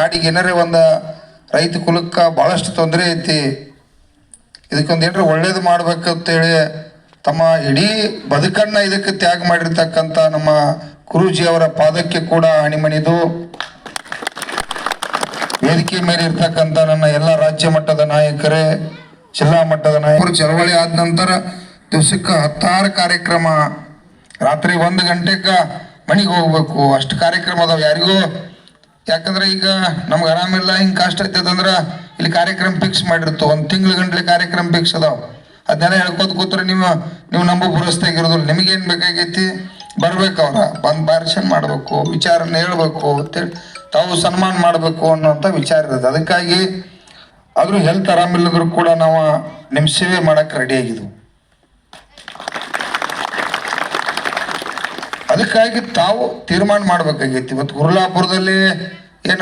ನಾಡಿಗೆ ಏನಾರೇ ಒಂದು ರೈತ ಕುಲಕ್ಕೆ ಭಾಳಷ್ಟು ತೊಂದರೆ ಐತಿ, ಇದಕ್ಕೊಂದು ಏನಾರ ಒಳ್ಳೇದು ಮಾಡ್ಬೇಕಂತೇಳಿ ತಮ್ಮ ಇಡೀ ಬದುಕನ್ನು ಇದಕ್ಕೆ ತ್ಯಾಗ ಮಾಡಿರ್ತಕ್ಕಂಥ ನಮ್ಮ ಗುರೂಜಿ ಅವರ ಪಾದಕ್ಕೆ ಕೂಡ ಅಣಿಮಣಿದು ವೇದಿಕೆ ಮೇಲೆ ಇರ್ತಕ್ಕಂಥ ನನ್ನ ಎಲ್ಲ ರಾಜ್ಯ ಮಟ್ಟದ ನಾಯಕರೇ, ಜಿಲ್ಲಾ ಮಟ್ಟದ ನಾಯಕರು, ಚಳವಳಿ ಆದ ನಂತರ ದಿವಸಕ್ಕೆ 16 ಕಾರ್ಯಕ್ರಮ, ರಾತ್ರಿ 1 ಗಂಟೆಗೆ ಮನೆಗೆ ಹೋಗ್ಬೇಕು, ಅಷ್ಟು ಕಾರ್ಯಕ್ರಮ ಅದಾವ ಯಾರಿಗೂ. ಯಾಕಂದ್ರೆ ಈಗ ನಮ್ಗೆ ಆರಾಮಿಲ್ಲ, ಹಿಂಗೆ ಕಷ್ಟ ಐತದಂದ್ರೆ ಇಲ್ಲಿ ಕಾರ್ಯಕ್ರಮ ಫಿಕ್ಸ್ ಮಾಡಿರ್ತು, 1 ತಿಂಗಳ ಗಂಟ್ಲೆ ಕಾರ್ಯಕ್ರಮ ಫಿಕ್ಸ್ ಅದಾವ. ಅದನ್ನೆಲ್ಲ ಹೇಳ್ಕೊತ ಕೂತ್ರೆ ನೀವು ನಂಬೋ ಪುರಸ್ತಾಗಿರೋದಿಲ್ಲ. ನಿಮಗೇನು ಬೇಕಾಗೈತಿ, ಬರ್ಬೇಕು, ಅವ್ರ ಬಂದು ಭಾಷಣ ಮಾಡಬೇಕು, ವಿಚಾರನ ಹೇಳ್ಬೇಕು ಅಂತೇಳಿ ತಾವು ಸನ್ಮಾನ ಮಾಡಬೇಕು ಅನ್ನೋಂಥ ವಿಚಾರ ಇರೋದು. ಅದಕ್ಕಾಗಿ ಆದರೂ ಹೆಲ್ತ್ ಆರಾಮಿಲ್ಲದ್ರು ಕೂಡ ನಾವು ನಿಮ್ಮ ಸೇವೆ ಮಾಡಕ್ಕೆ ರೆಡಿ ಆಗಿದ್ವು. ಅದಕ್ಕಾಗಿ ತಾವು ತೀರ್ಮಾನ ಮಾಡ್ಬೇಕಾಗೈತಿ. ಇವತ್ತು ಗುರುಲಾಪುರದಲ್ಲಿ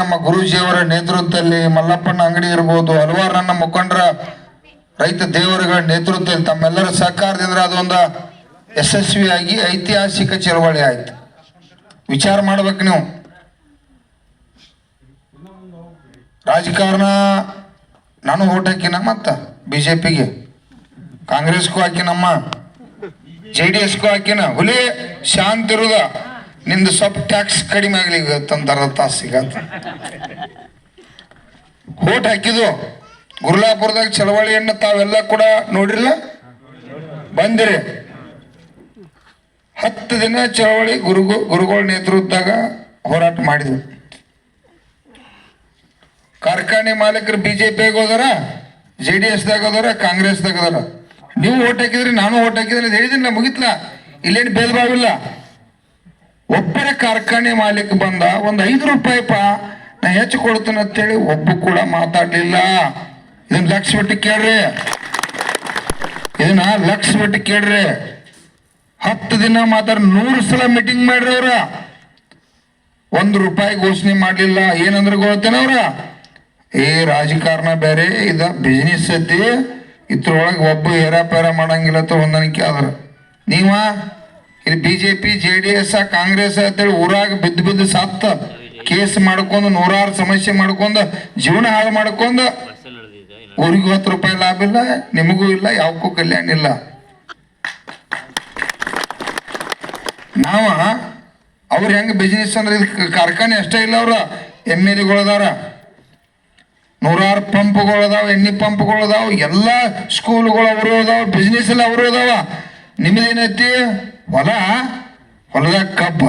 ನಮ್ಮ ಗುರೂಜಿಯವರ ನೇತೃತ್ವದಲ್ಲಿ ಮಲ್ಲಪ್ಪನ ಅಂಗಡಿ ಇರ್ಬೋದು, ಹಲವಾರು ನನ್ನ ಮುಖಂಡರ ರೈತ ದೇವರುಗಳ ನೇತೃತ್ವದಲ್ಲಿ ತಮ್ಮೆಲ್ಲರ ಸಹಕಾರದಿಂದ ಅದೊಂದು ಯಶಸ್ವಿಯಾಗಿ ಐತಿಹಾಸಿಕ ಚಳವಳಿ ಆಯ್ತು. ವಿಚಾರ ಮಾಡ್ಬೇಕು ನೀವು. ರಾಜಕಾರಣ ನಾನು ಓಟ್ ಹಾಕಿನ, ಮತ್ತ BJPಗೆ, ಕಾಂಗ್ರೆಸ್ಗೂ ಹಾಕಿನಮ್ಮ, JDSಗೂ ಹಾಕಿನ. ಹುಲಿ ಶಾಂತಿ ಇರುದ, ನಿಂದು ಸ್ವಲ್ಪ ಟ್ಯಾಕ್ಸ್ ಕಡಿಮೆ ಆಗ್ಲಿ ತಂದರ ತಾಸಿಗಂತ ಓಟ್ ಹಾಕಿದ್ದು. ಗುರುಲಾಪುರದಾಗ ಚಳವಳಿಯನ್ನು ತಾವೆಲ್ಲ ಕೂಡ ನೋಡಿರಲ್ಲ, ಬಂದಿರಿ. 10 ದಿನ ಚಳವಳಿ ಗುರುಗಳ ನೇತೃತ್ವದಾಗ ಹೋರಾಟ ಮಾಡಿದ್ವಿ. ಕಾರ್ಖಾನೆ ಮಾಲೀಕರು BJPಗೆ ಹೋದಾರ, JDSದಾಗ ಹೋದಾರ, ಕಾಂಗ್ರೆಸ್ದಾಗ ಹೋದಾರ. ನೀವು ಓಟ್ ಹಾಕಿದ್ರಿ, ನಾನು ಓಟ್ ಹಾಕಿದ್ರೆ ಹೇಳಿದ್ದೀನಿ, ನಾ ಮುಗಿತ್ಲ, ಇಲ್ಲೇನು ಭೇದ ಭಾವ ಇಲ್ಲ. ಒಬ್ಬರ ಕಾರ್ಖಾನೆ ಮಾಲೀಕ ಬಂದ ಒಂದು 5 ರೂಪಾಯಿ ನಾ ಹೆಚ್ಚು ಕೊಡ್ತೇನೆ ಅಂತೇಳಿ ಒಬ್ಬ ಕೂಡ ಮಾತಾಡ್ಲಿಲ್ಲ. ಇದನ್ನ ಲಕ್ಷ ಬಿಟ್ಟು ಕೇಳ್ರಿ, ಇದನ್ನ ಲಕ್ಷ ಬಿಟ್ಟು ಕೇಳ್ರಿ. 10 ದಿನ ಮಾತಾಡ 100 ಸಲ ಮೀಟಿಂಗ್ ಮಾಡ್ರಿ. ಅವ್ರ 1 ರೂಪಾಯಿ ಘೋಷಣೆ ಮಾಡ್ಲಿಲ್ಲ. ಏನಂದ್ರೆ ಗೊತ್ತೇನ ಅವ್ರ, ರಾಜಕಾರಣ ಬೇರೆ, ಇದ ಬಿಸ್ನೆಸ್ ಐತಿ, ಇದ್ರೊಳಗೆ ಒಬ್ಬ ಹೇರಾಪೇರ ಮಾಡಂಗಿಲ್ಲ ಅಂತ ಹೊಂದಾಣಿಕೆ ಆದ್ರ. ನೀವ ಇಲ್ಲಿ BJP JDS ಕಾಂಗ್ರೆಸ್ ಅಂತೇಳಿ ಊರಾಗ ಬಿದ್ದು ಸತ್ತ ಕೇಸ್ ಮಾಡ್ಕೊಂಡು 106 ಸಮಸ್ಯೆ ಮಾಡ್ಕೊಂಡು ಜೀವನ ಹಾಳು ಮಾಡ್ಕೊಂಡು ಊರಿಗೆ 10 ರೂಪಾಯಿ ಲಾಭ ಇಲ್ಲ, ನಿಮಗೂ ಇಲ್ಲ, ಯಾವಕ್ಕೂ ಕಲ್ಯಾಣ ಇಲ್ಲ. ನಾವ ಅವ್ರ ಹೆಂಗ ಬಿಸ್ನೆಸ್ ಅಂದ್ರೆ ಇದಕ್ಕೆ ಕಾರ್ಖಾನೆ ಅಷ್ಟೇ ಇಲ್ಲ, ಅವ್ರ MLAಗಳದಾರ, 106 ಪಂಪ್ಗಳದಾವ, ಎಣ್ಣೆ ಪಂಪ್ಗಳದಾವ, ಎಲ್ಲ ಸ್ಕೂಲ್ಗಳು ಅವರು ಅದಾವ, ಬಿಸ್ನೆಸ್ ಎಲ್ಲ ಅವರು ಅದಾವ. ನಿಮ್ಮದೇನೈತಿ, ಹೊಲದಾಗ ಕಬ್ಬ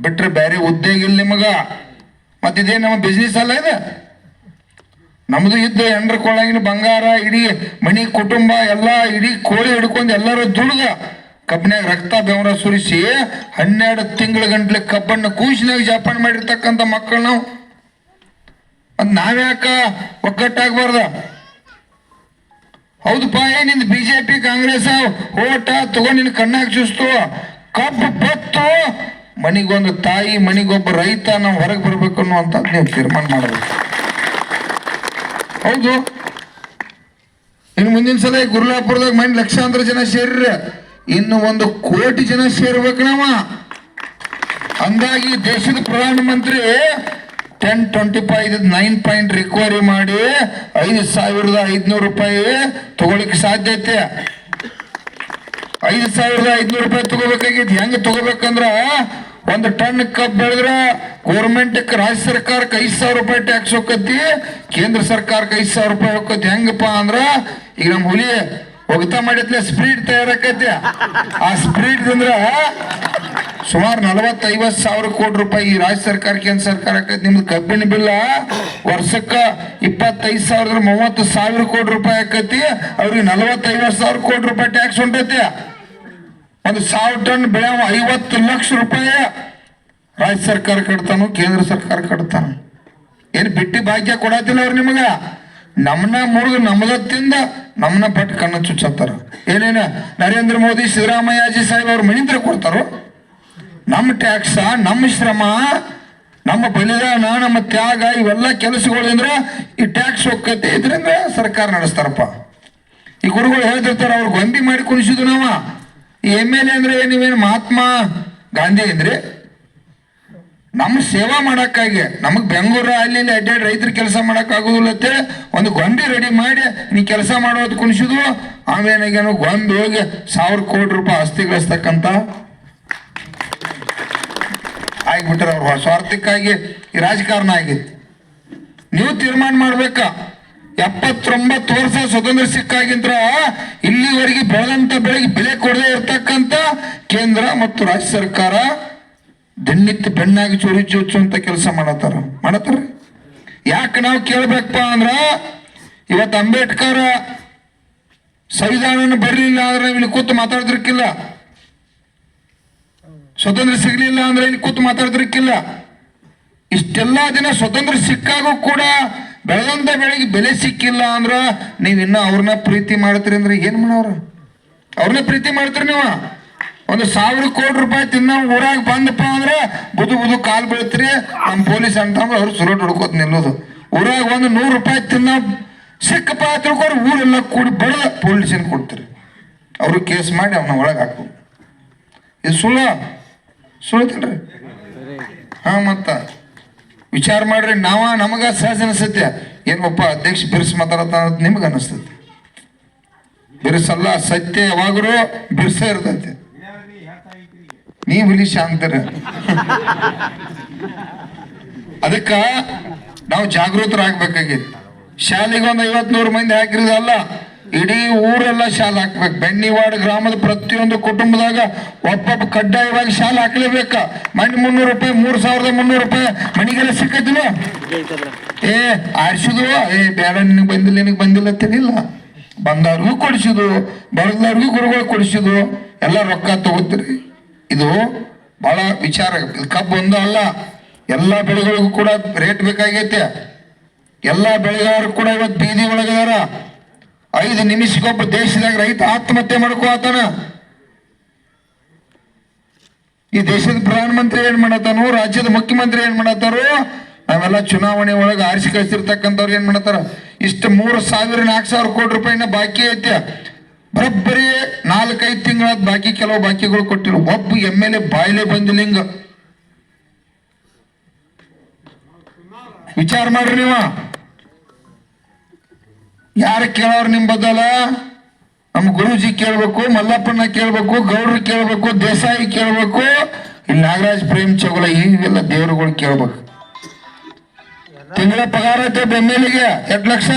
ಬಿಟ್ರೆ ಬೇರೆ ಉದ್ಯೋಗ ಇಲ್ಲ ನಿಮಗ. ಮತ್ತಿದೇ ನಮ್ಮ ಬಿಸ್ನೆಸ್ ಅಲ್ಲ ಇದೆ. ನಮ್ದು ಇದ್ದು ಎಂಡ್ರ ಕೊಳ್ಳಂಗಿನ ಬಂಗಾರ, ಇಡೀ ಮನಿ ಕುಟುಂಬ ಎಲ್ಲ ಇಡೀ ಕೋಳಿ ಹಿಡ್ಕೊಂಡು ಎಲ್ಲರೂ ದುಡ್ದ ಕಬ್ಬಿನಾಗ ರಕ್ತ ಬೆವರ ಸುರಿಸಿ 12 ತಿಂಗಳ ಗಂಟ್ಲೆ ಕಬ್ಬನ್ನು ಕೂಸಿನಾಗ ಜಪಾನ್ ಮಾಡಿರ್ತಕ್ಕಂಥ ಮಕ್ಕಳು ನಾವು. ಅದು ನಾವ್ಯಾಕ ಒಗ್ಗಟ್ಟಾಗಬಾರ್ದ? ಹೌದಪ್ಪ, ನಿಂದ BJP ಕಾಂಗ್ರೆಸ್ ಓಟ ತಗೊಂಡು ನಿನ್ನ ಕಣ್ಣಾಗ ಚೂಸ್ತು, ಕಬ್ಬು ಬತ್ತು, ಮನಿಗೊಂದು ತಾಯಿ, ಮನಿಗೊಬ್ಬ ರೈತ, ನಾವು ಹೊರಗೆ ಬರ್ಬೇಕು ಅನ್ನುವಂಥದ್ದು ನೀವು ತೀರ್ಮಾನ ಮಾಡಬೇಕು. ಹೌದು, ಇನ್ನು ಮುಂದಿನ ಸಲ ಗುರುಲಾಪುರದಾಗ ಲಕ್ಷಾಂತರ ಜನ ಸೇರ್ರಿ, ಇನ್ನು 1 ಕೋಟಿ ಜನ ಸೇರ್ಬೇಕು ನಾವ. ಹಂಗಾಗಿ ದೇಶದ ಪ್ರಧಾನಮಂತ್ರಿ 1025 9 ಪಾಯಿಂಟ್ ರಿಕವರಿ ಮಾಡಿ 5,500 ರೂಪಾಯಿ ತಗೊಳ್ಳಿಕ್ಕೆ ಸಾಧ್ಯ ಐತೆ. 5,500 ರೂಪಾಯಿ ತಗೋಬೇಕಾಗಿತ್ತು. ಹೆಂಗೆ ತಗೋಬೇಕಂದ್ರ 1 ಟನ್ ಕಬ್ಬು ಬೆಳೆದ್ರೆ ಗೌರ್ಮೆಂಟ್ ರಾಜ್ಯ ಸರ್ಕಾರಕ್ಕೆ 5,000 ರೂಪಾಯಿ ಟ್ಯಾಕ್ಸ್ ಹೋಗತಿ, ಕೇಂದ್ರ ಸರ್ಕಾರಕ್ಕೆ 5,000 ರೂಪಾಯಿ ಹೋಗತಿ. ಹೆಂಗಪ್ಪ ಅಂದ್ರ ಈಗ ನಮ್ಮ ಹುಲಿ ಒಗತಾ ಮಾಡಿದ್ಲೆ ಸ್ಪ್ರೀಡ್ ತಯಾರಾಕೈತಿ. ಆ ಸ್ಪ್ರೀಡ್ ಅಂದ್ರ ಸುಮಾರು 40-50 ಸಾವಿರ ಕೋಟಿ ರೂಪಾಯಿ ಈ ರಾಜ್ಯ ಸರ್ಕಾರ ಕೇಂದ್ರ ಸರ್ಕಾರ ಆಕೈತಿ. ನಿಮ್ದು ಕಬ್ಬಿನ ಬಿಲ್ಲ ವರ್ಷಕ್ಕ 25,000 30,000 ಕೋಟಿ ರೂಪಾಯಿ ಆಕೈತಿ. ಅವ್ರಿಗೆ 40-50 ಸಾವಿರ ಕೋಟಿ ರೂಪಾಯಿ ಟ್ಯಾಕ್ಸ್ ಹೊಂಟೈತಿ. 1,000 ಟನ್ ಬೆಳೆ 50 ಲಕ್ಷ ರೂಪಾಯಿ ರಾಜ್ಯ ಸರ್ಕಾರ ಕಟ್ತಾನು, ಕೇಂದ್ರ ಸರ್ಕಾರ ಕಟ್ತಾನು. ಏನು ಬಿಟ್ಟಿ ಭಾಗ್ಯ ಕೊಡತ್ತಿಲ್ಲ ಅವ್ರು ನಿಮಗ. ನಮ್ಮನ್ನ ಮುರಿದು ನಮ್ಮದತ್ತಿಂದ ನಮ್ಮನ್ನ ಪಟ್ಟು ಕಣ್ಣು ಚುಚ್ಚತ್ತಾರ. ಏನೇನ ನರೇಂದ್ರ ಮೋದಿ, ಸಿದ್ದರಾಮಯ್ಯಜಿ ಸಾಹೇಬ್ ಅವ್ರ ಮಣಿಂದ್ರ ಕೊಡ್ತಾರೋ. ನಮ್ಮ ಟ್ಯಾಕ್ಸ, ನಮ್ಮ ಶ್ರಮ, ನಮ್ಮ ಬಲಿದಾನ, ನಮ್ಮ ತ್ಯಾಗ, ಇವೆಲ್ಲ ಕೆಲಸಗಳಿಂದ್ರ ಈ ಟ್ಯಾಕ್ಸ್ ಹೋಗ್ತೈತಿ. ಇದರಿಂದ ಸರ್ಕಾರ ನಡೆಸ್ತಾರಪ್ಪ. ಈ ಗುರುಗಳು ಹೇಳ್ತಿರ್ತಾರ, ಅವ್ರು ಗೊಂಬಿ ಮಾಡಿ ಕುಣಿಸಿದ್ರು. ನಾವ ಈ MLA ಅಂದ್ರೆ ನೀವೇನು ಮಹಾತ್ಮ ಗಾಂಧಿ ಅಂದ್ರೆ ನಮ್ಮ ಸೇವಾ ಮಾಡೋಕ್ಕಾಗಿ ನಮಗೆ ಬೆಂಗಳೂರು ಅಲ್ಲಿ ಇಲ್ಲಿ ಅಡ್ಡಾಡಿ ರೈತರ ಕೆಲಸ ಮಾಡೋಕ್ಕಾಗೋದಿಲ್ಲ ಅಂತೇಳಿ ಒಂದು ಗೊಂಬೆ ರೆಡಿ ಮಾಡಿ ನೀ ಕೆಲಸ ಮಾಡೋದು ಕುಣಿಸಿದ್ವು. ಆಮೇಲೆ ಗೊಂಬೆ ಹೋಗಿ 1000 ಕೋಟಿ ರೂಪಾಯಿ ಆಸ್ತಿ ಗಳಿಸ್ತಕ್ಕಂಥ ಆಗಿಬಿಟ್ರೆ ಅವ್ರು ಸ್ವಾರ್ಥಕ್ಕಾಗಿ ಈ ರಾಜಕಾರಣ ಆಗಿತ್ತು. ನೀವು ತೀರ್ಮಾನ ಮಾಡ್ಬೇಕ. 79 ವರ್ಷ ಸ್ವತಂತ್ರ ಸಿಕ್ಕಾಗಿಂದ್ರ ಇಲ್ಲಿವರೆಗೆ ಬೆಳೆದಂತ ಬೆಳೆಗೆ ಬೆಲೆ ಕೊಡದೇ ಇರ್ತಕ್ಕಂಥ ಕೇಂದ್ರ ಮತ್ತು ರಾಜ್ಯ ಸರ್ಕಾರ ದಿನ್ನಿತ್ತು ಬೆಣ್ಣಾಗಿ ಚೋರಿ ಚೋಚುವಂತ ಕೆಲಸ ಮಾಡತ್ತಾರ. ಯಾಕೆ ನಾವು ಕೇಳ್ಬೇಕಪ್ಪ ಅಂದ್ರ ಇವತ್ತು ಅಂಬೇಡ್ಕರ್ ಸಂವಿಧಾನ ಬರಲಿಲ್ಲ ಅಂದ್ರೆ ಇಲ್ಲಿ ಕೂತು ಮಾತಾಡಿದ್ರಕ್ಕಿಲ್ಲ, ಸ್ವತಂತ್ರ ಸಿಗ್ಲಿಲ್ಲ ಅಂದ್ರೆ ಇಲ್ಲಿ ಕೂತು ಮಾತಾಡಿದ್ರಕ್ಕಿಲ್ಲ. ಇಷ್ಟೆಲ್ಲಾ ದಿನ ಸ್ವತಂತ್ರ ಸಿಕ್ಕಾಗೂ ಕೂಡ ಬೆಳೆದಂತ ಬೆಳೆಗೆ ಬೆಲೆ ಸಿಕ್ಕಿಲ್ಲ ಅಂದ್ರ ನೀವ್ ಇನ್ನ ಅವ್ರನ್ನ ಪ್ರೀತಿ ಮಾಡ್ತೀರಿ ಅಂದ್ರೆ ಏನ್ ಮಾಡೋರ? ಅವ್ರನ್ನ ಪ್ರೀತಿ ಮಾಡ್ತೀರಿ ನೀವು? 1000 ಕೋಟಿ ರೂಪಾಯಿ ತಿನ್ನ ಊರಾಗ ಬಂದಪ್ಪ ಅಂದ್ರೆ ಬುದು ಕಾಲ್ ಬೀಳ್ತೀರಿ. ನಮ್ಮ ಪೊಲೀಸ್ ಅಂತಂದ್ರೆ ಅವ್ರು ಸುರೋಟ್ ಹೊಡ್ಕೋತ ನಿಲ್ಲೋದು. ಊರಾಗ 100 ರೂಪಾಯಿ ತಿನ್ನ ಸಿಕ್ಕಪ್ಪ ತಿಳ್ಕೊಂಡು ಊರೆಲ್ಲ ಕೂಡಿ ಬಡ ಪೊಲೀಸನ್ ಕೊಡ್ತೀರಿ. ಅವರು ಕೇಸ್ ಮಾಡಿ ಅವನ ಒಳಗೆ ಹಾಕು. ಇದು ಸುಳ್ತೇನ್ರಿ? ಹಾ, ಮತ್ತ ವಿಚಾರ ಮಾಡ್ರಿ. ನಮಗ ಸಹಜ ಅನಿಸ್ತೈತೆ, ಏನಪ್ಪ ಅಧ್ಯಕ್ಷ ಬಿರ್ಸ್ ಮಾತಾಡತ್ತ ನಿಮ್ಗೆ ಅನಿಸ್ತೈತಿ. ಬಿರ್ಸಲ್ಲ, ಸತ್ಯ ಯಾವಾಗರೂ ಬಿರ್ಸ ಇರ್ತೈತೆ. ನೀವು ಇಲ್ಲಿ ಶಾಂತರ. ಅದಕ್ಕ ನಾವು ಜಾಗೃತರಾಗಬೇಕಾಗಿತ್ತು. ಶಾಲೆಗೆ 50-100 ಮಂದಿ ಹಾಕಿರೋದಲ್ಲ, ಇಡೀ ಊರೆಲ್ಲ ಶಾಲೆ ಹಾಕ್ಬೇಕು. ಬೆಣ್ಣಿವಾಡ ಗ್ರಾಮದ ಪ್ರತಿಯೊಂದು ಕುಟುಂಬದಾಗ ಒಬ್ಬೊಬ್ಬ ಕಡ್ಡಾಯವಾಗಿ ಶಾಲೆ ಹಾಕ್ಲೇಬೇಕ. ಮಣ್ಣು 300 ರೂಪಾಯಿ, 3300 ರೂಪಾಯಿ ಮಣಿಗೆಲ್ಲ ಸಿಕ್ಕತಿಲ್ಲ. ಆರಿಸಿದ್ವು, ಬೇಡ ನಿನಗೆ ಬಂದಿಲ್ಲ ಅಂತೇನಿಲ್ಲ. ಬಂದವ್ರಿಗೂ ಕೊಡಿಸಿದ್ವು, ಬರದವ್ರಿಗೂ ಗುರುಗಳು ಕೊಡಿಸಿದ್ವು. ಎಲ್ಲ ರೊಕ್ಕ ತಗೋತೀರಿ. ಇದು ಬಹಳ ವಿಚಾರ. ಕಬ್ಬು ಒಂದು ಅಲ್ಲ, ಎಲ್ಲ ಬೆಳೆಗಳಿಗೂ ಕೂಡ ರೇಟ್ ಬೇಕಾಗೈತೆ. ಎಲ್ಲ ಬೆಳೆಗಾರರು ಕೂಡ ಇವತ್ತು ಬೀದಿ ಒಳಗದಾರ. 5 ನಿಮಿಷಕ್ಕೊಬ್ಬ ದೇಶದಾಗ ರೈತ ಆತ್ಮಹತ್ಯೆ ಮಾಡ್ಕೋತಾನ. ಈ ದೇಶದ ಪ್ರಧಾನಮಂತ್ರಿ ಏನ್ ಮಾಡತ್ತಾನೋ, ರಾಜ್ಯದ ಮುಖ್ಯಮಂತ್ರಿ ಏನ್ ಮಾಡತ್ತಾರೋ, ನಾವೆಲ್ಲ ಚುನಾವಣೆ ಒಳಗೆ ಆರಿಸಿ ಕಳಿಸಿರ್ತಕ್ಕಂಥವ್ರು ಏನ್ ಮಾಡತ್ತಾರ? ಇಷ್ಟು 3,000-4,000 ಕೋಟಿ ರೂಪಾಯಿನ ಬಾಕಿ ಐತೆ. ಬರೋಬ್ಬರಿ 4-5 ತಿಂಗಳಾದ ಬಾಕಿ, ಕೆಲವು ಬಾಕಿಗಳು ಕೊಟ್ಟಿರು. ಒಬ್ಬ MLA ಬಾಯಿಲೆ ಬಂದಿಲ್ಲ. ಹಿಂಗ ವಿಚಾರ ಮಾಡ್ರಿ ನೀವು. ಯಾರು ಕೇಳೋರು ನಿಮ್ ಬದಲ? ನಮ್ಮ ಗುರುಜಿ ಕೇಳ್ಬೇಕು, ಮಲ್ಲಪ್ಪನ ಕೇಳ್ಬೇಕು, ಗೌಡ್ರು ಕೇಳ್ಬೇಕು, ದೇಸಾಯಿ ಕೇಳ್ಬೇಕು, ಇಲ್ಲಿ ನಾಗರಾಜ್ ಪ್ರೇಮ್ ಚೌಗಲ ಇವೆಲ್ಲ ದೇವರುಗಳು ಕೇಳ್ಬೇಕು. ತಿಂಗಳ ಪಗಾರ ಐತೆ MLAಗೆ 2 ಲಕ್ಷ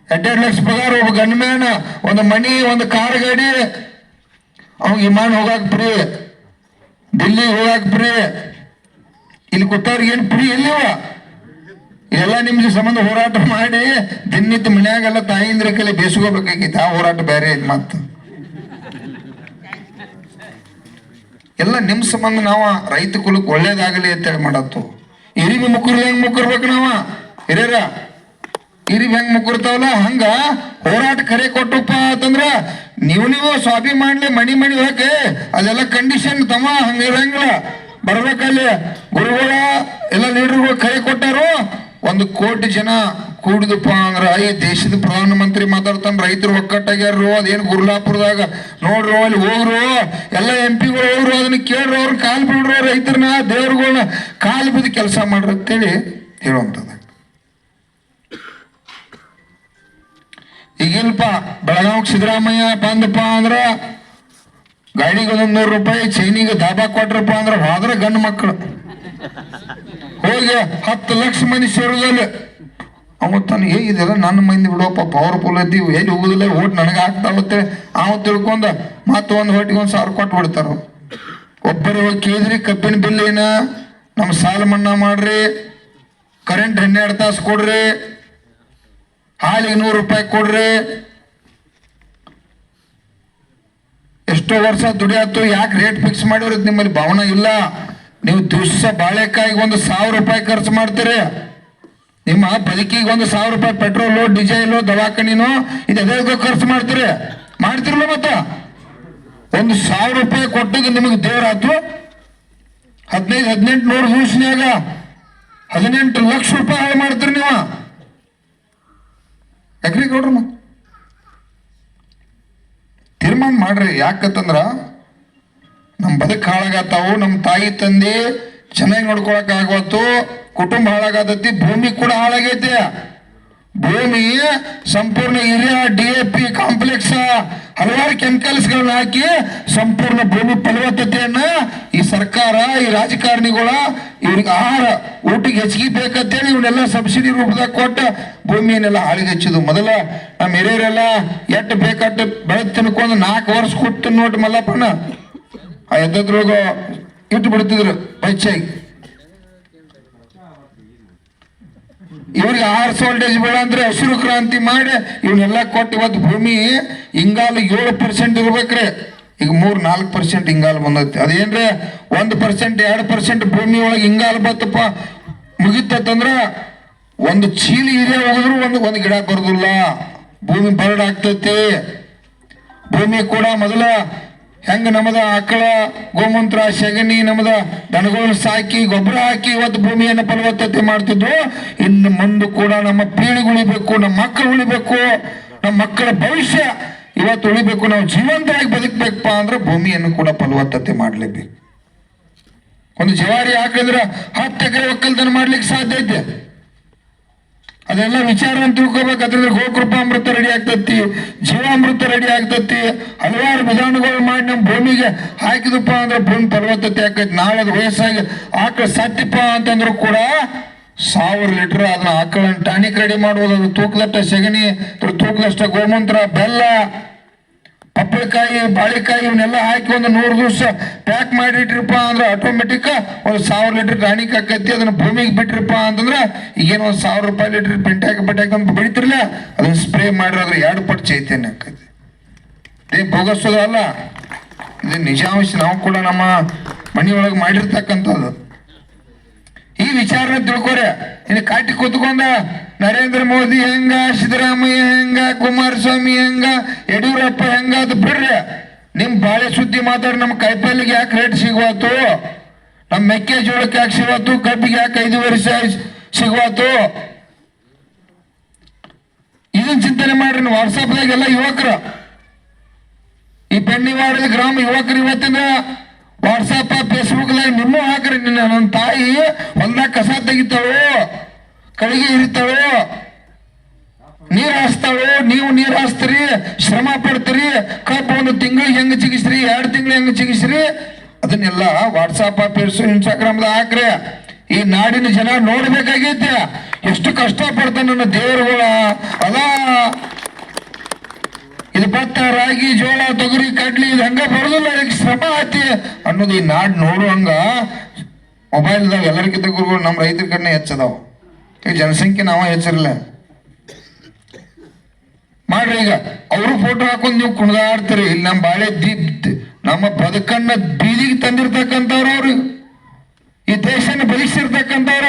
2.5 ಲಕ್ಷ ಪಗಾರ. ಒಬ್ಬ ಗಂಡ ಮ್ಯಾನ ಒಂದು ಮನಿ, ಒಂದು ಕಾರ್ ಗಾಡಿ, ಅವಾಗ ವಿಮಾನ ಹೋಗಾಕ್ ಫ್ರೀ, ದಿಲ್ಲಿ ಹೋಗಾಕ್ ಫ್ರೀ. ಇಲ್ಲಿ ಕೂತವ್ರಿಗೆ ಏನು ಫ್ರೀ ಎಲ್ಲಿವ? ಎಲ್ಲ ನಿಮ್ಗೆ ಸಂಬಂಧ ಹೋರಾಟ ಮಾಡಿ ದಿನ್ನಿತ್ತು ಮನ್ಯಾಗೆಲ್ಲ ತಾಯಿಂದ್ರ ಕಲೆ ಬೇಸ್ಕೋಬೇಕಾಗಿತ್ತು. ಆ ಹೋರಾಟ ಬೇರೆ ಐತಿ. ಮತ್ತ ಎಲ್ಲ ನಿಮ್ ಸಂಬಂಧ ನಾವ ರೈತ ಕುಲಕ್ಕೆ ಒಳ್ಳೇದಾಗಲಿ ಅಂತೇಳಿ ಮಾಡತ್ತು. ಹಿರಿಬಿ ಮುಕ್ಕರ್ ಹೆಂಗ್ ಮುಕ್ಕರ್ಬೇಕು ನಾವ? ಹಿರಿಯರ ಹಿರಿಬಿ ಹೆಂಗ್ ಮುಕ್ಕರ್ತಾವಲ್ಲ ಹಂಗ ಹೋರಾಟ ಕರೆ ಕೊಟ್ಟಪ್ಪ ಅಂತಂದ್ರ ನೀವು ಸ್ವಾಭಿಮಾನ್ಲಿ ಮಣಿ ಹೋಗಿ ಅದೆಲ್ಲ ಕಂಡೀಷನ್ ತಮ್ಮ ಹಂಗಿರಂಗಿಲ್ಲ. ಬರ್ಬೇಕಲ್ಲಿ ಗುರುಗಳ ಎಲ್ಲ ಲೀಡರ್ಗಳು ಕರೆ ಕೊಟ್ಟಾರು. 1 ಕೋಟಿ ಜನ ಕೂಡಿದಪ್ಪ ಅಂದ್ರ ಈ ದೇಶದ ಪ್ರಧಾನಮಂತ್ರಿ ಮಾತಾಡ್ತಾನ. ರೈತರು ಒಕ್ಕಟ್ಟಾಗ್ಯಾರು. ಅದೇನು ಗುರ್ಲಾಪುರದಾಗ ನೋಡ್ರು, ಅಲ್ಲಿ ಹೋಗ್ರು, ಎಲ್ಲ MP ಗಳು ಹೋಗ್ರು, ಅದನ್ನ ಕೇಳ್ರು, ಅವ್ರ ಕಾಲ್ ಬಿಡ್ರು, ರೈತರನ್ನ ದೇವ್ರುಗಳನ್ನ ಕಾಲು ಬಿದ್ದು ಕೆಲಸ ಮಾಡ್ರಿ ಅಂತೇಳಿ ಹೇಳುವಂಥದ್ದು. ಈಗಿಲ್ಪ ಬೆಳಗಾವಿಗೆ ಸಿದ್ದರಾಮಯ್ಯ ಬಂದಪ್ಪ ಅಂದ್ರ ಗಾಡಿಗೆ 100 ರೂಪಾಯಿ, ಚೈನಿಗೆ ದಾಬಾ ಕೊಟ್ರಪ್ಪ ಅಂದ್ರ ಹೋದ್ರ ಗಂಡು ಮಕ್ಕಳು ಹೋಗಿ 10 ಲಕ್ಷ ಮಂದಿ ಸೇರೋದಲ್ಲಿ ಅವತ್ತಾನ ಇದೆಲ್ಲ ನನ್ನ ಮಂದಿ ಬಿಡೋಪ್ಪ, ಪವರ್ಫುಲ್ ಐತಿ, ಎಲ್ಲಿ ಹೋಗುದಿಲ್ಲ, ಓಟ್ ನನಗೆ ಆಗ್ತಾವತ್ತೆ ಅವ್ ತಿಳ್ಕೊಂಡ ಮತ್ತೊಂದು ಹೊಟ್ಟಿಗೆ 1,000 ಕೊಟ್ಟು ಬಿಡ್ತಾರ. ಒಬ್ಬರು ಹೋಗಿ ಕೇಳಿದ್ರಿ ಕಬ್ಬಿನ ಬಿಲ್ ಏನ, ನಮ್ಮ ಸಾಲ ಮನ್ನಾ ಮಾಡ್ರಿ, ಕರೆಂಟ್ 12 ತಾಸು ಕೊಡ್ರಿ, ಹಾಲಿಗೆ 100 ರೂಪಾಯಿ ಕೊಡ್ರಿ. ಎಷ್ಟೋ ವರ್ಷ ದುಡಿಯಾತು, ಯಾಕೆ ರೇಟ್ ಫಿಕ್ಸ್ ಮಾಡಿವ್ರಿ? ನಿಮ್ಮಲ್ಲಿ ಭಾವನೆ ಇಲ್ಲ. ನೀವು ದಿವಸ ಬಾಳೆಕಾಯಿಗೆ 1,000 ರೂಪಾಯಿ ಖರ್ಚು ಮಾಡ್ತೀರಿ. ನಿಮ್ಮ ಬದುಕಿಗೆ 1,000 ರೂಪಾಯಿ ಪೆಟ್ರೋಲು, ಡೀಸೆಲು, ದವಾಖಾನಿನೋ ಇದೆಲ್ಲದಕ್ಕೂ ಖರ್ಚು ಮಾಡ್ತಿರಲ್ಲ. ಮತ್ತ 1,000 ರೂಪಾಯಿ ಕೊಟ್ಟಿದ್ದು ನಿಮಗೆ ದೇವರಾತು. 15-18 ದಿವಸನ್ಯಾಗ 18 ಲಕ್ಷ ರೂಪಾಯಿ ಹಾಳು ಮಾಡ್ತೀರಿ ನೀವು. ಯಾಕ್ರಿ ಗೌಡ್ರ? ತೀರ್ಮಾನ ಮಾಡ್ರಿ. ಯಾಕಂತಂದ್ರ ನಮ್ಮ ಬದುಕು ಹಾಳಾಗತ್ತಾವು. ನಮ್ಮ ತಾಯಿ ತಂದೆ ಚೆನ್ನಾಗಿ ನೋಡ್ಕೊಳಕ್ ಆಗವತ್ತು, ಕುಟುಂಬ ಹಾಳಾಗತೈತಿ, ಭೂಮಿ ಕೂಡ ಹಾಳಾಗೈತೆ. ಭೂಮಿ ಸಂಪೂರ್ಣ ಯೂರಿಯಾ DAP ಕಾಂಪ್ಲೆಕ್ಸ್ ಹಲವಾರು ಕೆಮಿಕಲ್ಸ್ಗಳನ್ನ ಹಾಕಿ ಸಂಪೂರ್ಣ ಭೂಮಿ ಫಲವತ್ತತೆಯನ್ನ ಈ ಸರ್ಕಾರ, ಈ ರಾಜಕಾರಣಿಗಳ ಇವ್ರಿಗೆ ಆಹಾರ ಊಟಿಗೆ ಹೆಚ್ಚಿಗೆ ಬೇಕಂತೇಳಿ ಇವನ್ನೆಲ್ಲ ಸಬ್ಸಿಡಿ ರೂಪದಾಗ ಕೊಟ್ಟು ಭೂಮಿಯನ್ನೆಲ್ಲ ಹಾಳಿಗೆ ಹಚ್ಚಿದ್ದು. ಮೊದಲ ನಮ್ಮ ಹಿರಿಯರೆಲ್ಲ ಎಟ್ಟು ಬೇಕಟ್ಟು ಬೆಳೆದು ತಿನ್ಕೊಂಡು 4 ವರ್ಷ ಕೊಟ್ಟು ನೋಡಿ ಮಲ್ಲಪ್ಪನ ಆ ಎದ್ದದ್ರೊಳಗ ಇಟ್ಟು ಬಿಡ್ತಿದ್ರು ಬಚ್ಚಾಗಿ. ಇವ್ರಿಗೆ 6 ಸೋಲ್ಟೇಜ್ ಬೇಡ ಅಂದ್ರೆ ಹಸಿರು ಕ್ರಾಂತಿ ಮಾಡಿ ಇವನ್ನೆಲ್ಲ ಕೊಟ್ಟು ಇವತ್ತು ಭೂಮಿ ಇಂಗಾಲ 7% ಇರ್ಬೇಕ್ರಿ. ಈಗ 3-4% ಇಂಗಾಲ ಬಂದೈತಿ. ಅದೇನ್ರಿ 1% 2% ಭೂಮಿ ಒಳಗೆ ಇಂಗಾಲ ಬತ್ತಪ್ಪ ಮುಗಿತಂದ್ರ ಒಂದು ಚೀಲಿ ಹಿರಿಯ ಹೋಗಿದ್ರು ಒಂದು ಗಿಡ ಬರೋದಿಲ್ಲ. ಭೂಮಿ ಬರಡಾಗ್ತೈತಿ. ಭೂಮಿ ಕೂಡ ಮೊದಲ ಹೆಂಗ ನಮ್ಮದ ಆಕಳ ಗೋಮೂತ್ರ ಸೆಗಣಿ ನಮ್ಮದ ದನಗಳನ್ನ ಸಾಕಿ ಗೊಬ್ಬರ ಹಾಕಿ ಇವತ್ತು ಭೂಮಿಯನ್ನು ಫಲವತ್ತತೆ ಮಾಡ್ತಿದ್ವು. ಇನ್ನು ಮುಂದೆ ಕೂಡ ನಮ್ಮ ಪೀಳಿಗೆ ಉಳಿಬೇಕು, ನಮ್ಮ ಮಕ್ಕಳು ಉಳಿಬೇಕು, ನಮ್ಮ ಮಕ್ಕಳ ಭವಿಷ್ಯ ಇವತ್ತು ಉಳಿಬೇಕು. ನಾವು ಜೀವಂತವಾಗಿ ಬದುಕಬೇಕಪ್ಪ ಅಂದ್ರೆ ಭೂಮಿಯನ್ನು ಕೂಡ ಫಲವತ್ತತೆ ಮಾಡಲೇಬೇಕು. ಒಂದು ಜವಾರಿ ಹಾಕಿದ್ರೆ 10 ಎಕರೆ ಒಕ್ಕಲ್ತನ ಮಾಡ್ಲಿಕ್ಕೆ ಸಾಧ್ಯ ಐತೆ. ಅದೆಲ್ಲ ವಿಚಾರ ಅಂತ ತಿಳ್ಕೊಬೇಕು. ಅದ್ರಲ್ಲಿ ಗೋಕೃಪಾಮೃತ ರೆಡಿ ಆಗ್ತತಿ, ಜೀವಾಮೃತ ರೆಡಿ ಆಗ್ತತಿ, ಹಲವಾರು ವಿಧಾನಗಳು ಮಾಡಿ ನಮ್ಮ ಭೂಮಿಗೆ ಹಾಕಿದಪ್ಪ ಅಂದ್ರೆ ಭೂಮಿ ಫಲವತ್ತತೆ ಆಕೈತಿ. ನಾಳೆ ಅದು ವಯಸ್ಸಾಗಿ ಆಕಳ ಸತ್ತಿಪ್ಪ ಅಂತಂದ್ರು ಕೂಡ 1000 ಲೀಟರ್ ಅದನ್ನ ಆಕಳ ಟಾನಿಕ್ ರೆಡಿ ಮಾಡ್ಬೋದು. ಅದು ತೂಕದಷ್ಟ ಸೆಗಣಿ, ತೂಕದಷ್ಟ ಗೋಮೂತ್ರ, ಬೆಲ್ಲ, ಪಪ್ಪಳಕಾಯಿ, ಬಾಳೆಕಾಯಿ ಇವನ್ನೆಲ್ಲ ಹಾಕಿ ಒಂದು 100 ದಿವಸ ಪ್ಯಾಕ್ ಮಾಡಿಟ್ರಿಪ್ಪ ಅಂದ್ರೆ ಆಟೋಮೆಟಿಕ್ ಒಂದು 1000 ಲೀಟರ್ ಟಾನಿಕ್ ಹಾಕೈತಿ. ಅದನ್ನ ಭೂಮಿಗೆ ಬಿಟ್ರಿಪ್ಪ ಅಂತಂದ್ರೆ ಈಗೇನು 1000 ರೂಪಾಯಿ ಲೀಟರ್ ಪೆಂಟಾಕ ಅಂತ ಬೆಳಿತಿರ್ಲಿಲ್ಲ, ಅದನ್ನ ಸ್ಪ್ರೇ ಮಾಡಿರೋದ್ರೆ 2 ಪಟ್ಟು ಚೈತನ್ಯ ಹಾಕೈತಿ. ಇದೇ ಬೋಗಸೋದು ಅಲ್ಲ, ಇದು ನಿಜಾಂಶ. ನಾವು ಕೂಡ ನಮ್ಮ ಮನೆಯೊಳಗೆ ಮಾಡಿರ್ತಕ್ಕಂಥದ್ದು. ಈ ವಿಚಾರನ ತಿಳ್ಕೊರೆ. ಇನ್ನು ಕಾಟಿ ಕೂತ್ಕೊಂಡ ನರೇಂದ್ರ ಮೋದಿ ಹೆಂಗ, ಸಿದ್ದರಾಮಯ್ಯ ಹೆಂಗ, ಕುಮಾರಸ್ವಾಮಿ ಹೆಂಗ, ಯಡಿಯೂರಪ್ಪ ಹೆಂಗ ಅದು ಬಿಡ್ರಿ. ನಿಮ್ ಬಾಳೆ ಸುದ್ದಿ ಮಾತಾಡಿ ನಮ್ಮ ಕಾಯಿಪಲ್ಲೆಗೆ ಯಾಕೆ ರೇಟ್ ಸಿಗುವತ್ತು, ನಮ್ಮ ಮೆಕ್ಕೆಜೋಳಕ್ಕೆ ಯಾಕೆ ಸಿಗುವತ್ತು, ಕಬ್ಬಿಗೆ ಯಾಕೆ 5 ವರ್ಷ ಸಿಗುವತ್ತು, ಇದನ್ನ ಚಿಂತನೆ ಮಾಡ್ರಿ. ನೀವು ವಾಟ್ಸಪ್ದಾಗ ಎಲ್ಲ ಯುವಕರು, ಈ ಬೆನ್ನಿವಾಡದ ಗ್ರಾಮ ಯುವಕರು ಇವತ್ತಿನ ವಾಟ್ಸಪ್ ಫೇಸ್ಬುಕ್ದಾಗ ನಿಮ್ಮ ಹಾಕ್ರಿ. ನನ್ನ ತಾಯಿ ಹೊಲ್ದಾಗ ಕಸ ತೆಗಿತಾಳು, ಕಳಿಗೆ ಇರಿತಾಳು, ನೀರ್ ಹಾಸ್ತಾಳು, ನೀವು ನೀರ್ ಹಾಸ್ತೀರಿ, ಶ್ರಮ ಪಡ್ತೀರಿ. ಕಬ್ಬು 1 ತಿಂಗಳಿಗೆ ಹೆಂಗ್ ಚಿಗಿಸ್ರಿ, 2 ತಿಂಗಳು ಹೆಂಗ್ ಚಿಗಿಸ್ರಿ, ಅದನ್ನೆಲ್ಲ ವಾಟ್ಸಪ್ ಫೇಸ್ಬುಕ್ ಇನ್ಸ್ಟಾಗ್ರಾಮ್ದಾಗ ಹಾಕ್ರಿ. ಈ ನಾಡಿನ ಜನ ನೋಡ್ಬೇಕಾಗೈತೆ ಎಷ್ಟು ಕಷ್ಟ ಪಡ್ತಾನೆ ನನ್ನ ದೇವರುಗಳ. ಅದ ಇದು ಭತ್ತ, ರಾಗಿ, ಜೋಳ, ತೊಗರಿ, ಕಡ್ಲಿ ಇದು ಹಂಗ ಬರೋದಿಲ್ಲ, ಅದಕ್ಕೆ ಶ್ರಮ ಆತಿ ಅನ್ನೋದು ಈ ನಾಡು ನೋಡುವಂಗ ಮೊಬೈಲ್ದಾಗ ಎಲ್ಲರಿಗಿಂತ ಗುರುಗಳು ನಮ್ಮ ರೈತರ ಕಡೆ ಹೆಚ್ಚದಾವ. ಈಗ ಜನಸಂಖ್ಯೆ ನಾವ ಹೆಚ್ಚಿರಲ್ಲ ಮಾಡ್ರಿ. ಈಗ ಅವರು ಫೋಟೋ ಹಾಕೊಂಡು ನೀವು ಕುಣಿದಾಡ್ತೀರಿ. ಇಲ್ಲಿ ನಮ್ಮ ಬಾಳೆ ನಮ್ಮ ಬದುಕನ್ನ ಬೀದಿಗೆ ತಂದಿರ್ತಕ್ಕಂಥವ್ರು ಅವ್ರು, ಈ ದೇಶನ ಬದುಕಿಸಿರ್ತಕ್ಕಂಥವ್ರ,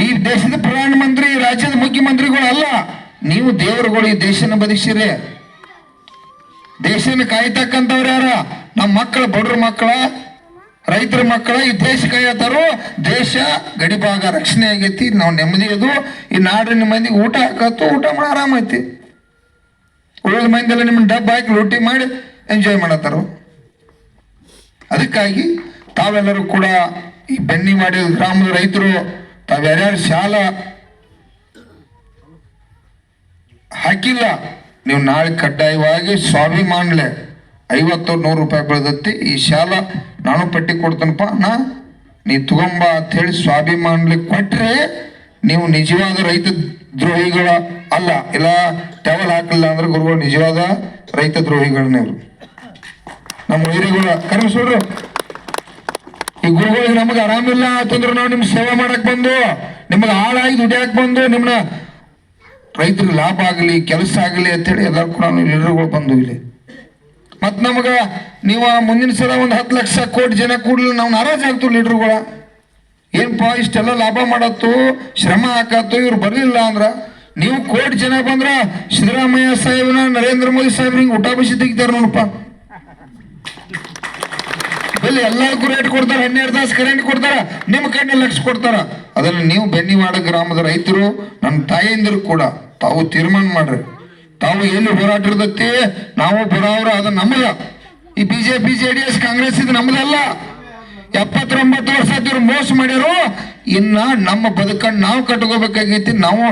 ಈ ದೇಶದ ಪ್ರಧಾನಮಂತ್ರಿ, ರಾಜ್ಯದ ಮುಖ್ಯಮಂತ್ರಿಗಳು ಅಲ್ಲ, ನೀವು ದೇವರುಗಳು ಈ ದೇಶನ ಬದುಕಿಸಿರಿ. ದೇಶನ ಕಾಯ್ತಕ್ಕಂಥವ್ರು ಯಾರ? ನಮ್ಮ ಮಕ್ಕಳ, ಬಡ್ರ ಮಕ್ಕಳ, ರೈತರ ಮಕ್ಕಳ, ಈ ದೇಶ ಕಾಯತಾರೋ. ದೇಶ ಗಡಿಭಾಗ ರಕ್ಷಣೆ ಆಗೈತಿ, ನಾವು ನೆಮ್ಮದಿ ಅದು. ಈ ನಾಡಿನ ಮಂದಿಗೆ ಊಟ ಹಾಕತ್ತು, ಊಟ ಮಾಡಿ ಆರಾಮ ಐತಿ. ಉಳಿದ ಮಂದಿಲ್ಲ ನಿಮ್ಮನ್ನ ಡಬ್ಬ ಹಾಕಿ ರೊಟ್ಟಿ ಮಾಡಿ ಎಂಜಾಯ್ ಮಾಡತ್ತಾರ. ಅದಕ್ಕಾಗಿ ತಾವೆಲ್ಲರೂ ಕೂಡ ಈ ಬೆನ್ನಿವಾಡಿ ಗ್ರಾಮದ ರೈತರು ತಾವ್ಯಾರ್ಯಾರು ಶಾಲಾ ಹಾಕಿಲ್ಲ, ನೀವು ನಾಳೆ ಕಡ್ಡಾಯವಾಗಿ ಸ್ವಾಭಿಮಾನ್ಲೆ 50-100 ರೂಪಾಯಿ ಬೆಳೆದತ್ತಿ ಈ ಶಾಲಾ ನಾನು ಪಟ್ಟಿ ಕೊಡ್ತೇನಪ್ಪ ನೀ ತಗೊಂಬ ಅಂತ ಹೇಳಿ ಸ್ವಾಭಿಮಾನ್ಲಿ ಕೊಟ್ರೆ ನೀವು ನಿಜವಾದ ರೈತ ದ್ರೋಹಿಗಳ ಅಲ್ಲ. ಇಲ್ಲ ಟವಲ್ ಹಾಕಲಿಲ್ಲ ಅಂದ್ರೆ ಗುರುಗಳು ನಿಜವಾದ ರೈತ ದ್ರೋಹಿಗಳನ್ನೇ ಅವರು. ನಮ್ಮ ವೈರಿಗಳ ಕರೆಸ್ಬಿಡ್ರು. ಈ ಗುರುಗಳಿಗೆ ನಮಗೆ ಆರಾಮಿಲ್ಲ ಅಂತಂದ್ರೆ ನಾವು ನಿಮ್ಗೆ ಸೇವೆ ಮಾಡಕ್ ಬಂದು, ನಿಮಗೆ ಹಾಳಾಗಿ ದುಡಿಯಾಕ್ ಬಂದು, ನಿಮ್ಮನ್ನ ರೈತರಿಗೆ ಲಾಭ ಆಗಲಿ, ಕೆಲಸ ಆಗಲಿ ಅಂತೇಳಿ ಎಲ್ಲರೂ ಕೂಡ ಲೀಡರ್ಗಳು ಬಂದು ಇಲ್ಲಿ. ಮತ್ತು ನಮಗೆ ನೀವು ಮುಂದಿನ ಸಲ ಒಂದು 10 ಲಕ್ಷ ಕೋಟಿ ಜನ ಕೂಡಲಿ ನಾವು ನಾರಾಜ್ ಆಗ್ತು ಲೀಡರ್ಗಳ. ಏನಪ್ಪ ಇಷ್ಟೆಲ್ಲ ಲಾಭ ಮಾಡತ್ತು, ಶ್ರಮ ಹಾಕತ್ತು, ಇವ್ರು ಬರಲಿಲ್ಲ ಅಂದ್ರ ನೀವು ಕೋಟಿ ಜನ ಬಂದ್ರ ಸಿದ್ದರಾಮಯ್ಯ ಸಾಹೇಬ್ನ, ನರೇಂದ್ರ ಮೋದಿ ಸಾಹೇಬ್ರ ಹಿಂಗೆ ಊಟ ಬಸಿ ತೆಗಿತಾರ ನೋಡಪ್ಪ. ಇಲ್ಲಿ ಎಲ್ಲರಿಗೂ ರೇಟ್ ಕೊಡ್ತಾರ, 12 ತಾಸು ಕರೆಂಟ್ ಕೊಡ್ತಾರ, ನಿಮ್ಮ ಕಡೆ ಲಕ್ಷ ಕೊಡ್ತಾರ. ಅದನ್ನ ನೀವು ಬೆನ್ನಿವಾಡ ಗ್ರಾಮದ ರೈತರು, ನನ್ನ ತಾಯಂದಿರು ಕೂಡ ತಾವು ತೀರ್ಮಾನ ಮಾಡ್ರಿ. ತಾವು ಎಲ್ಲಿ ಹೋರಾಟ ಇರ್ತೈತಿ, ನಾವು ಬರೋವ್ರ ಅದು ನಮ್ಮದ. ಈ BJP JDS ಕಾಂಗ್ರೆಸ್ ಇದು ನಮ್ಮದಲ್ಲ. 79 ವರ್ಷ ಇವ್ರು ಮೋಸ ಮಾಡ್ಯಾರು. ಇನ್ನ ನಮ್ಮ ಬದುಕನ್ನು ನಾವು ಕಟ್ಕೋಬೇಕಾಗೈತಿ. ನಾವು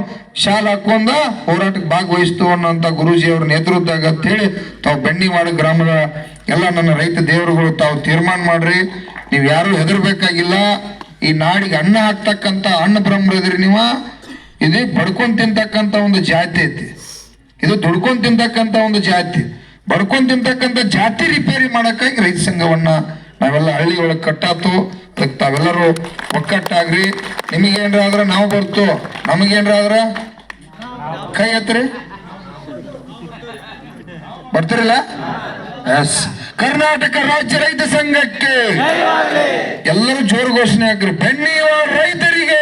ಶಾಲೆ ಹಾಕೊಂಡ ಹೋರಾಟಕ್ಕೆ ಭಾಗವಹಿಸ್ತು ಅನ್ನೋಂಥ ಗುರೂಜಿ ಅವ್ರ ನೇತೃತ್ವದಾಗ ಅಂತೇಳಿ ತಾವು ಬೆಣ್ಣಿವಾಡ ಗ್ರಾಮದ ಎಲ್ಲ ನನ್ನ ರೈತ ದೇವರುಗಳು ತಾವು ತೀರ್ಮಾನ ಮಾಡ್ರಿ. ನೀವು ಯಾರು ಹೆದರ್ಬೇಕಾಗಿಲ್ಲ. ಈ ನಾಡಿಗೆ ಅನ್ನ ಹಾಕ್ತಕ್ಕಂಥ ಅನ್ನ ಬ್ರಹ್ಮರಿದ್ರಿ ನೀವು. ಇದು ಬಡ್ಕೊಂಡ್ ತಿಂತಕ್ಕಂಥ ಒಂದು ಜಾತಿ ಐತಿ. ಇದು ದುಡ್ಕೊಂಡ್ ತಿಂತಕ್ಕಂಥ ಒಂದು ಜಾತಿ. ಬಡ್ಕೊಂಡ್ ತಿಂತಕ್ಕಂಥ ಜಾತಿ ರಿಪೇರಿ ಮಾಡಕ್ಕಾಗಿ ರೈತ ಸಂಘವನ್ನ ನಾವೆಲ್ಲ ಹಳ್ಳಿ ಒಳಗೆ ಕಟ್ಟಾತು. ಅದಕ್ಕೆ ತಾವೆಲ್ಲರೂ ಒಕ್ಕಟ್ಟಾಗ್ರಿ. ನಿಮಗೇನ್ರ ಆದ್ರ ನಾವು ಬರ್ತು, ನಮಗೇನ್ರ ಆದ್ರ ಕೈ ಎತ್ತರಿ, ಬರ್ತಿರಲ್ಲ. ಎಸ್, ಕರ್ನಾಟಕ ರಾಜ್ಯ ರೈತ ಸಂಘಕ್ಕೆ ಎಲ್ಲರೂ ಜೋರು ಘೋಷಣೆ ಹಾಕ್ರಿ. ಬೆಣ್ಣಿವಾಡ ರೈತರಿಗೆ,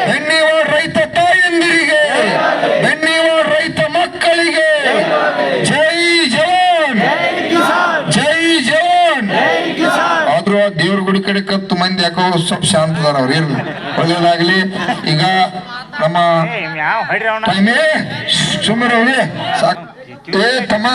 ಬೆಣ್ಣಿವಾಡ ರೈತ ತಾಯಂದಿರಿಗೆ, ಬೆಣ್ಣಿವಾಡ ರೈತ ಮಕ್ಕಳಿಗೆ ಜೈ ಜವಾನ್, ಜೈ ಜವಾನ್. ಆದ್ರೂ ದೇವ್ರ ಗುಡಿ ಕಡೆ ಕತ್ತು ಮಂದಿ ಯಾಕೋ ಸ್ವಲ್ಪ ಶಾಂತ ಅದಾರ. ಅವ್ರು ಇರ್ಲಿ, ಒಳ್ಳೇದಾಗ್ಲಿ. ಈಗ ನಮ್ಮ ಸುಮ್ಮನೆ ಸಾಕು. ಏ ತಮ್ಮ